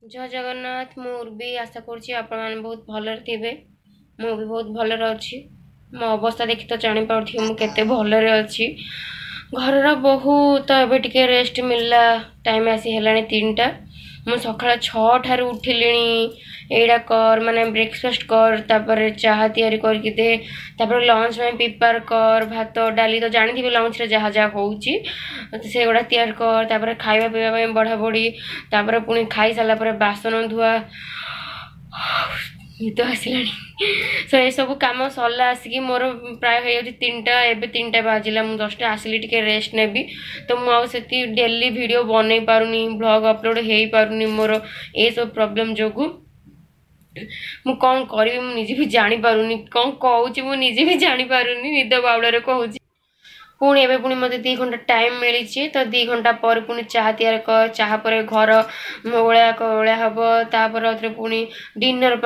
जय जगन्नाथ। मुझे आशा करुँची आपण मैंने बहुत भल थे। मु भी बहुत भलरे अच्छी। मो अवस्था देखी तो जापर मुझे भलरे अच्छी। घर बहुत एवं टे रेस्ट मिलला। टाइम आसी है 3टा। मु सका 6 ठारू उठिली। एडा कर माने ब्रेकफास्ट कर तापर चाहा तैयारी करके दे तापर लंच में प्रिपेयर कर भात डाली तो जानी थी लंच रे जहाँ जहाँ होउची से गुड़ा तैयार कर तापर खाइबा पीवा बढ़ा बढ़ी तापर पुणी खाई सारा पर बासन धुआ निद आसला सो ये सब कम सरला आसिक मोर प्राय हो 3टा एवं 3टा बाजिला मुझे 10टा आसली टे रेस्ट नेबी तो मुझे डेली वीडियो बनई पारुनी ब्लॉग अपलोड हो पारुनी मोर ये सब प्रॉब्लम जोगु मु कौन करी मुझे भी जानी पारुनी कौन कहूँ मुझे भी जानी पारुनी निद बाउड़े कहूँ पुणी एवं पुणी मत 2 घंटा टाइम मिली तो 2 घंटा पर पुणी चाह तैयार कर चाह पर घर ओळा कळा हम तापर पुणी डिनर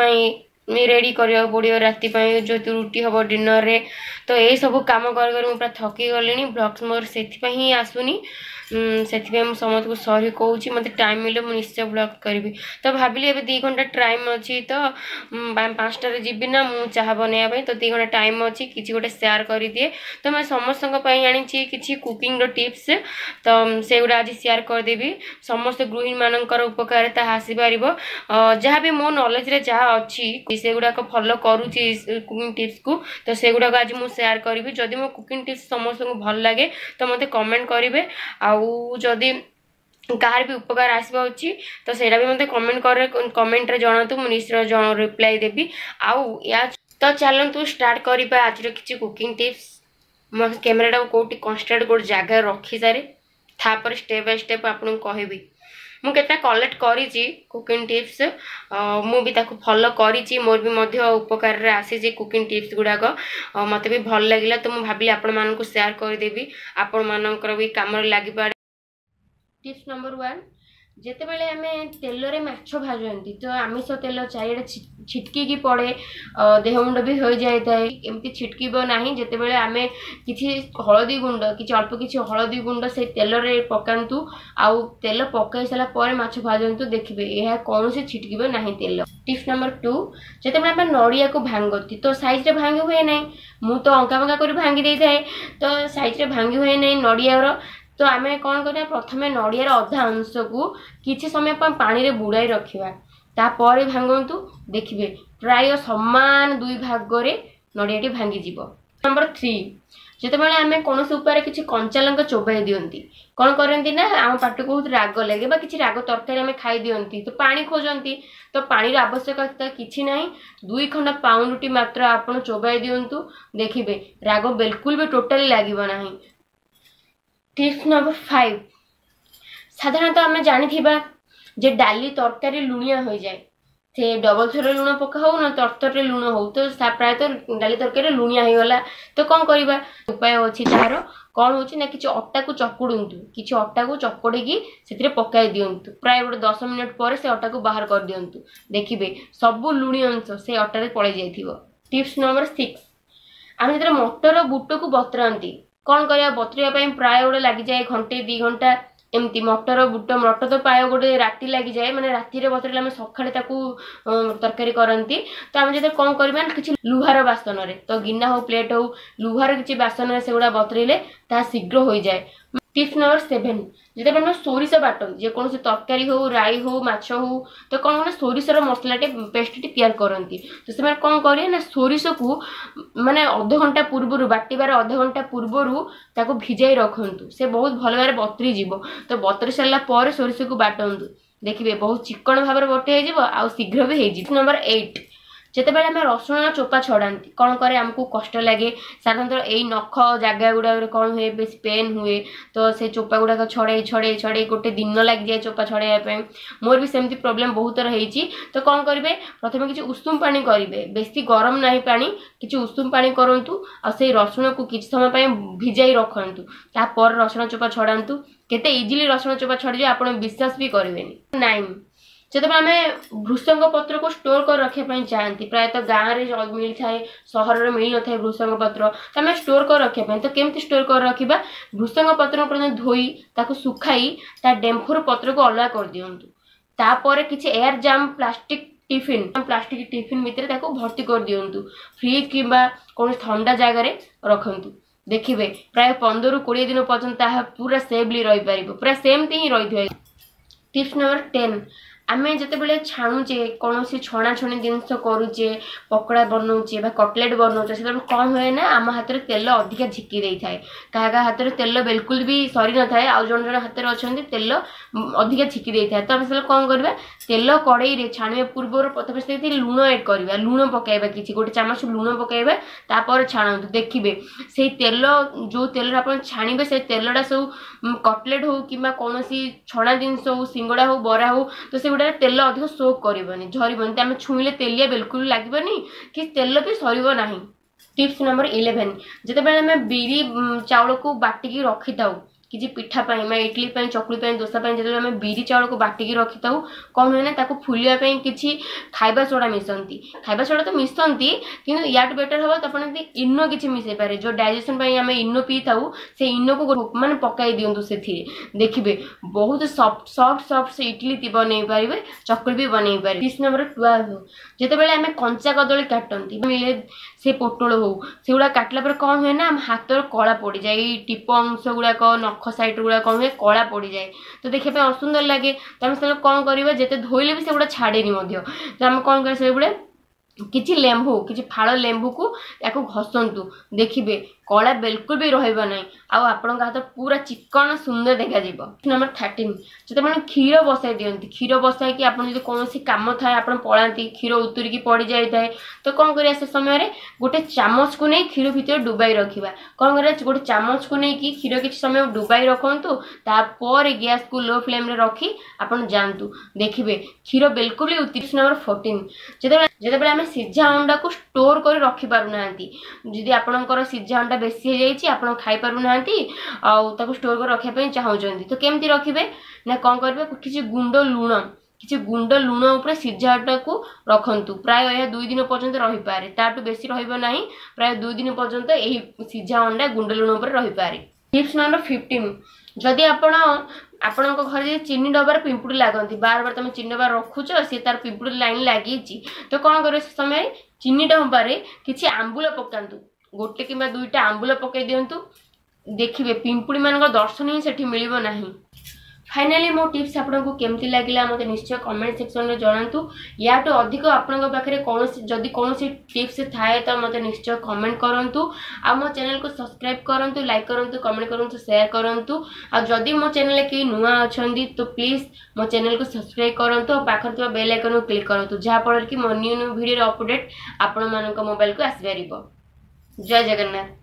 रेडी करा पड़ो राति जो रुटी हम डिनर रे तो यही सब कम कर पूरा थकी गली ब्लॉग्स मोर से ही आसुनी से समस्त को सॉरी कहूँ मत टाइम मिले मुझे निश्चय ब्लॉग करी तो भाविली एवं 2 घंटा टाइम अच्छी तो 5टार जीवी ना मुझे चाह बनवाई तो 2 घंटा टाइम अच्छी किसी गोटे सेयार कर दिए तो मैं समस्त आनी कि कुकिंग टिप्स तो से गुड़ा आज सेयार करदेवी समस्त गृहिणी मानकर उपकारिता आसीपर जहाँ भी मो नॉलेज रे जहाँ अच्छी से गुड़ाक फॉलो करुँची कुकिंग टिप्स को तो से गुड़ाक आज मुझे सेयार करी जदि मो कुकिंग टिप्स समस्त को भल लगे तो मत कमेंट करेंगे आदि कहार भी उपकार आसवा तो सेटा भी मत कमेंट रे जनातु मुझे निश्चय रिप्लाई देवी आउ या तो चलतु स्टार्ट करवा आज किसी कुकिंग टिप्स मो कैमेराटा कौटी कन्स्टाट गोटे जगह रखी सारे तापर स्टेप बाय स्टेप आपको कहबी मु केतना कलेक्ट करी कुकिंग टिप्स मु भी ताको फॉलो करी मोर भी मध्य उपकार रे आसी कुकिंग टिप्स गुड़ाक मत भी भल लगिला तो मु भाबिली आपण मानकु शेयर करदेवी आपण मानकर भी काम लगी पारे। टिप्स नंबर 1 जिते बेले आम तेल रे माछ भाजती तो आमिष तेल चारिड़े छिटकी पड़े देह मुंड भी हो जाए एमती छिटकीब ना जिते बेले आम कि हलदी गुंड कि अल्प किसी हलदी गुंड से तेल रे पकातु आउ तेल पकई सारा पर माछ भाजतु देखिए यह कौन से छिटकीब ना तेल। टिप्स नंबर 2 जिते बेले आम नड़िया को भांगती तो साइज रे भांगी हुए ना मु तो अंका बंका कर भांगी दे थाए तो साइज रे भांगी हुए ना नड़िया तो आम कौन कर प्रथम नड़ियार अधा अंश को किसी समय पानी रे बुड़ाई रखा तापर भांगतु देखिए प्राय समान 2 भाग रे नड़ियाटी भांगी। नंबर 3 जिते बेले आम कौन उपाय किसी कंचा लंका चोबाई दियंती कौन करती ना आम पाट को बहुत राग लगे किसी राग तरकारी आम खाई दियंती तो पानी खोजती तो पानी आवश्यकता किसी ना 2 खंड पाउंडटी मात्र आपण चोबाई दियंतु देखिए राग बिल्कुल भी टोटाली लगे ना। टिप्स नंबर 5 साधारणतः आम जानी जे डाली तरकारी लुणिया हो जाए से डबल थर लुण पका हो ना तरतर लुण हो तो प्रायतः डाली तरकारी लुणिया हो गला तो कौन करवा उपाय अच्छी तार कौन हो ना कि अटा को चकुड़ू कि अटा को चकुड़ी से पकाई दिंतु प्राय गोटे 10 मिनट पर से अटा को बाहर कर दिंतु देखिए सबू लुणी अंश से अटारे पड़े जाइए। टिप्स नंबर 6 आम जो मटर बुट को बतराती कौन करा बतरवा प्राय गोटे लग जाए घंटे 2 घंटा एमती मटर बुट मटर तो प्राय गोटे राति लग जाए मैंने राति बतरले आम सकाଳେ तरकारी करती तो आम जो कौन करवा कि लुहार बासन रे तो गिना हो प्लेट हो लुहार किसी बासन से गुड़ा बतरले ता शीघ्र हो जाए। टिप्स नंबर 7 जिते मैंने सोरिष बाटन जेकोसी तरकारी हो राई हो माछ हो तो कौन ना सोरिषर मसलाटे पेस्टटी तैयार करती तो से कौन करें ना सोरिष को माने अध घंटा पूर्व बाटिबार अध घंटा पूर्व भिजाई रखु से बहुत भल भाव बतरी जीव तो बतरी सारा पर सोरिष को बाटतु देखिए बहुत चिकन भाव में बटे हो शीघ्र भी हो। नंबर 8 जिते बेले आम रसुण चोपा छड़ाती कौन करे आमको कष्ट लगे साधारणतः यही नख जगह गुड़ा कौन हुए बेस पेन हुए तो से चोपा गुड़ाक छड़े छड़े छड़े गोटे दिन लग जाए चोपा छड़ाई मोर भी सेमती प्रोब्लेम बहुत थर होती तो कौन करेंगे प्रथम किसी उषुम पानी करेंगे बेसी गरम ना पानी किसी उषुम पानी करूँ से रसुण को किसी समय भिजाई रखु तापर रसुण चोपा छड़ातु केते इजिली रसुण चोपा छड़ी आप विश्वास भी करेंगे। 9 जब आम भृषंग पत्र को स्टोर कर रखापी चाहती प्रायतः गाँव में मिलता है सहर में मिल न था भृषंग पत्र तो आम स्टोर कर रखापी तो केमती स्टोर कर रखा भृषंग पत्र को धोई ताको सुखाई ता डेम्फुर पत्र को अलग कर दिंतु तापर किसी एयर जाम प्लास्टिक टिफिन भितर भर्ती कर दिंतु फ्रिज कि कौन ठंडा जगार रखु देखिए प्राय 15 ରୁ 20 दिन पर्यंत पूरा सेफली रही पार पूरा सेमती ही रही है। टिप्स नंबर 10 आमे जिते छाणुचे कौन छणा छणी जिनस करुचे पकड़ा बनाऊे कटलेट बनाऊे से कौन हुए ना आम हाथ में तेल अधिका झिकी दे थाए क्या हाथ में तेल बिल्कुल भी सरी न थाए आउ जन हाथ में अच्छा तेल अधिका झिकी दे थाए तो आम से कौन करवा तेल कड़े छाणिया पूर्व प्रथम लुण एड करवा लुण पकड़ा कि गोटे चामच लुण पकड़ा तापर छाणु देखिए से तेल जो तेल आप छाणे से तेलटा सब कटलेट हो कि कौन छणा जिनस हो सिंगड़ा हो बरा हो तो से तेल अधिक सोक करबनी झरबनी आम छुईले तेलिया बिल्कुल लगभग कि तेल भी सर ना। टिप्स नंबर 11 जिते आम बिरी चाउल को बाटिकी रखी था किसी पिठा इडली चकुली दोसा जो आम बिरी चाउल को बाटिकी रखी था कौन हुए ना फुलियापी किसी खाइबा सोडा मिसती खाइबा सोडा तो मिसती कि या बेटर हम तो आप इनो किसी मिसई पारे जो डाइजेशन आम इनो पी था से इनो को माने पकाई दिंतु से देखिए बहुत सॉफ्ट सॉफ्ट सॉफ्ट से इडली बन पारे चकुली भी बन पारे। टिप्स नंबर 12 जिते आम कंचा कदली काटती मिले से पोटल हो से गुड़ा काटला पर कौन हुए ना हाथ कला पड़ जाए टीप अंश गुड़ाक नख साइड गुड़ा कौन हुए कला पड़ जाए तो देखिए असुंदर लगे तो आम कौन करवा जिते धोइले भी से गुड़ा छाड़ेनी तो आम कौन कर किसी लेंबू किसी फाड़ लेंबू को घसतु देखिए कला बिल्कुल भी रही आपण हाथ पूरा चिकन सुंदर देखा। नंबर 13 जो मैंने क्षीर बसाई दिखती क्षीर बसाई कि आप कौन कम थाए आप पलाती क्षीर उतरिकी पड़ जाए तो कौन कर से समय गोटे चामच को नहीं क्षीर भितर डुबाई रखा कौन कर गोटे चामच को लेकिन क्षीर किसी समय डुबाई रखु तापर गैस को लो फ्लेम रखी आप जातु देखिए क्षीर बिल्कुल भी उतरी। नंबर 14 जिते आम सीझा अंडा को स्टोर कर रखी पारना जदि आपणकर सीझा अंडा बेसी हो जाए आप खाई पारना स्टोर कर रखापी चाहते तो केमती रखिए ना कौन करेंगे किसी गुंड लुण उपर सीझाटा को रखु प्राय यह 2 दिन पर्यंत रही पारे ताठू बेसी रही प्राय 2 दिन पर्यंत यही सीझा अंडा गुंड लुण उपर रही पारे। टिप्स नंबर 15 जदि आपण घर चीनी डबार पिंपुड़ी लगती बार बार तुम चीनी डबा रखुच सी तार पिंपुड़ी लाइन लगी तो कौन कर समय चीनी डबार किसी आंबुल पकातु गोटे कि 2टा आंबुल पकई दिंतु देखिए पिंपुड़ी मान दर्शन ही सेठी मिलिबो नाही। फाइनाली मो टिप्स आपको केमती लगे मत निश्चय कमेंट सेक्शन में जनातु या तो अधिक आपन पाखे कौन जदि कौन टिप्स थाए तो मत निश्चय कमेंट करूँ आ मो चैनल को सब्सक्राइब करूँ लाइक करूँ कमेंट करूँ शेयर करूँ आ जदि मो चैनल के नुआ अच्छा तो प्लीज मो चैनल को सब्सक्राइब करूँ और पाखर बेल आइकन को क्लिक करूँ जहाँफल कि मो न्यू न्यू वीडियो अपडेट आपण मोबाइल को आसपार। जय जगन्नाथ।